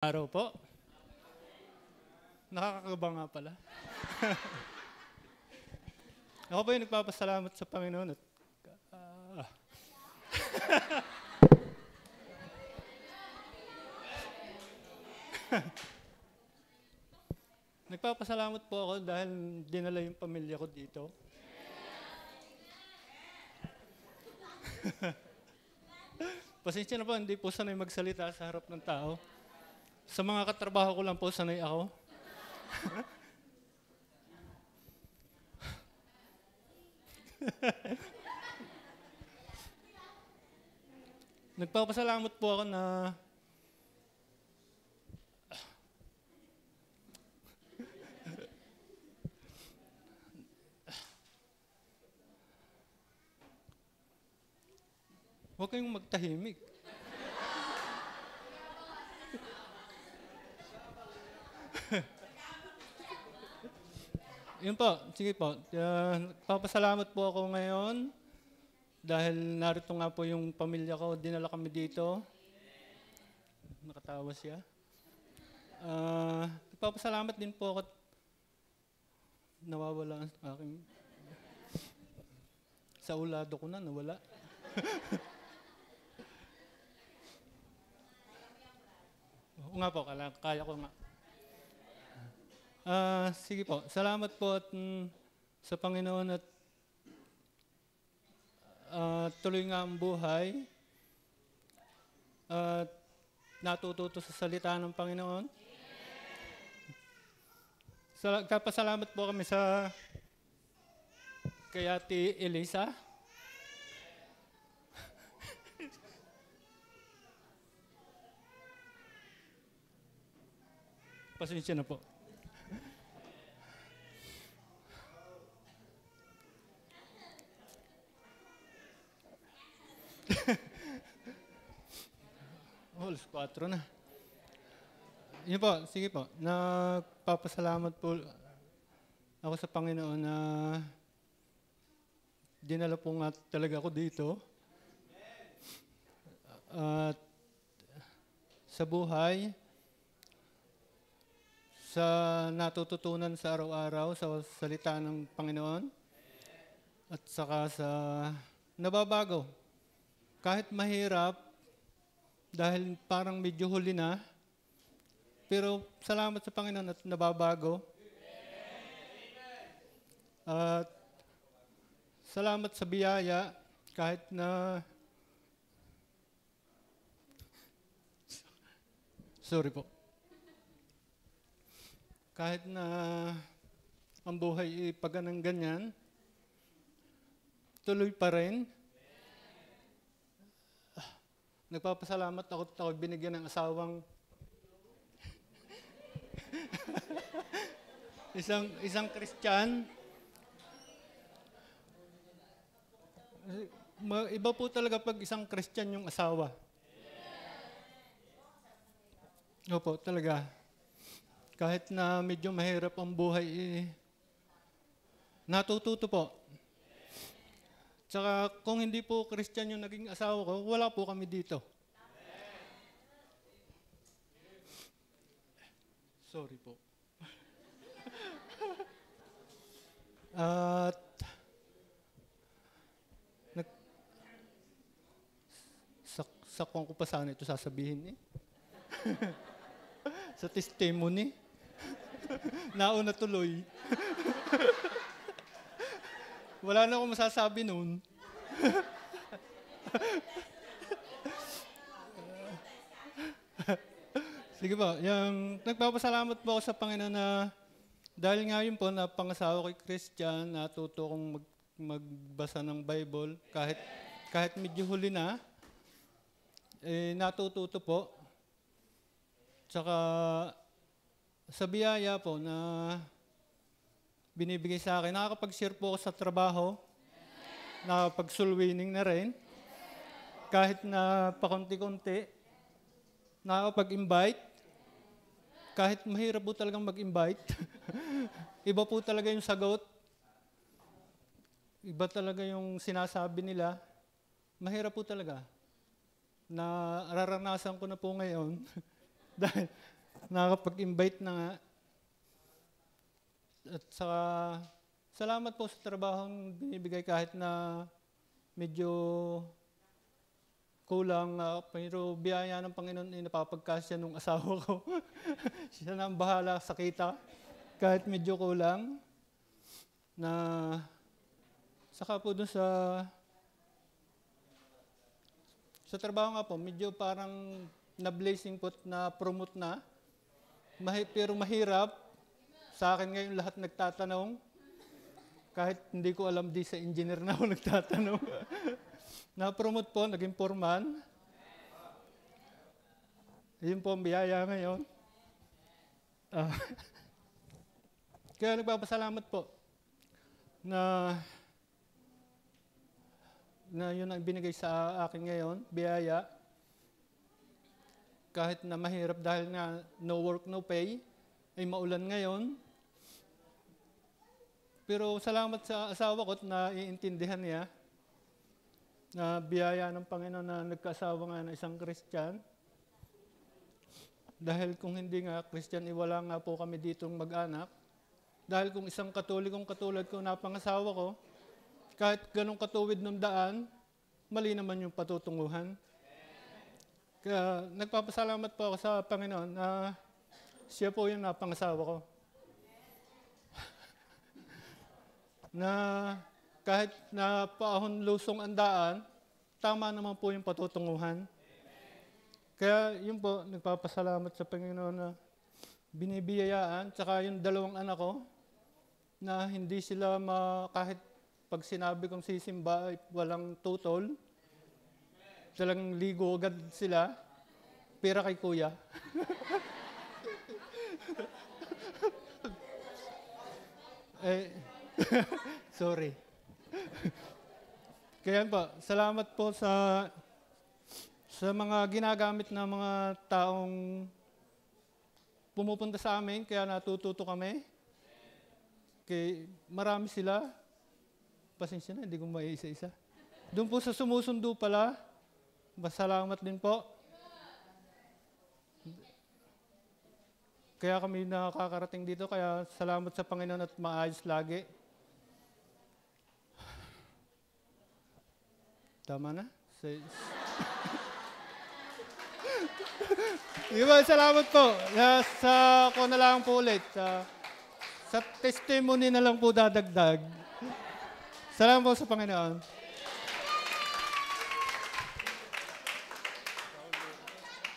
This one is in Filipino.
Araw po. Nakakakaba nga pala. Ako po yung nagpapasalamat sa Panginoon at nagpapasalamat po ako dahil dinala yung pamilya ko dito. Pasensya na po, hindi po sanay magsalita sa harap ng tao. Sa mga katrabaho ko lang po sanay ako. Nagpapasalamat po ako na huwag kayong magtahimik. Yun po, sige po. Nagpapasalamat po ako ngayon dahil narito nga po yung pamilya ko. Dinala kami dito. Nakatawa siya. Nagpapasalamat din po ako. Nawawala ang aking... Sa ulado ko na, nawala. Oo nga po, kaya ko nga. Sige po, salamat po at, sa Panginoon at tuloy nga ang buhay at natututo sa salita ng Panginoon. Kapasalamat po kami sa kay Ate Elisa. Pasensya na po. Alas 4 na. Yun po, sige po. Nagpapasalamat po ako sa Panginoon na dinala po nga talaga ako dito. At sa buhay, sa natututunan sa araw-araw, sa salita ng Panginoon, at saka sa nababago. Kahit mahirap, dahil parang medyo huli na, pero salamat sa Panginoon at nababago. At salamat sa biyaya, kahit na... Sorry po. Kahit na ang buhay pag anong ganyan, tuloy pa rin. Nagpapasalamat ako binigyan ng asawang isang Christian. Iba po talaga pag isang Christian yung asawa. Opo, talaga. Kahit na medyo mahirap ang buhay, natututo po. Tsaka kung hindi po Christian yung naging asawa ko, wala po kami dito. Sorry po. At sakwang ko pa sana ito sasabihin eh. Sa testimony. Nauna tuloy. Wala na akong masasabi noon. Sige po, nagpapasalamat po ako sa Panginoon na dahil nga yun po na pangasawa ko'y Christian, natuto kong magbasa ng Bible kahit medyo huli na, natututo po. Tsaka sa biyaya po na binibigay sa akin, nakakapag-share po ako sa trabaho, nakakapag-soul-winning na rin, kahit na pakunti-kunti, nakakapag-invite, kahit mahirap po talagang mag-invite, iba po talaga yung sagot, iba talaga yung sinasabi nila, mahirap po talaga. Nararanasan ko na po ngayon Dahil nakakapag-invite na nga. At saka, salamat po sa trabahong binibigay kahit na medyo kulang, pero biyaya ng Panginoon ay napapagkasya nung asawa ko. Siya na ang bahala sa kita, kahit medyo kulang. Na, saka po dun sa trabaho nga po, medyo parang na-blessing po na promote na. Pero mahirap. Sa akin ngayon lahat nagtatanong. Kahit hindi ko alam, di sa engineer na ako nagtatanong. Na-promote po, naging foreman. Yun po ang biyaya ngayon. Kaya nagpapasalamat po na yun ang binigay sa akin ngayon, biyaya. Kahit na mahirap dahil nga no work, no pay, ay maulan ngayon. Pero salamat sa asawa ko na iintindihan niya na biyaya ng Panginoon na nagkaasawa nga na isang Christian. Dahil kung hindi nga Christian, iwala nga po kami ditong mag-anak. Dahil kung isang Katolikong katulad ko na pangasawa ko, kahit ganong katuwid ng daan, mali naman yung patutunguhan. Kaya nagpapasalamat po ako sa Panginoon na siya po yung napangasawa ko. Na kahit na paahon lusong ang daan, tama naman po yung patutunguhan. Kaya yun po, nagpapasalamat sa Panginoon na binibiyayaan. Tsaka yung dalawang anak ko, na hindi sila kahit pag sinabi kong sisimba, ay walang tutol. Talagang ligo agad sila. Pera kay kuya. Sorry. Kaya po, salamat po sa mga ginagamit na mga taong pumupunta sa amin, kaya natututo kami. Marami sila. Pasensya na, hindi ko maiisa-isa. Doon po sa sumusundo pala, masalamat din po. Kaya kami nakakarating dito, kaya salamat sa Panginoon at maayos lagi. Tama na? Salamat po. Ako na lang po ulit. Sa testimony na lang po dadagdag. Salamat po sa Panginoon.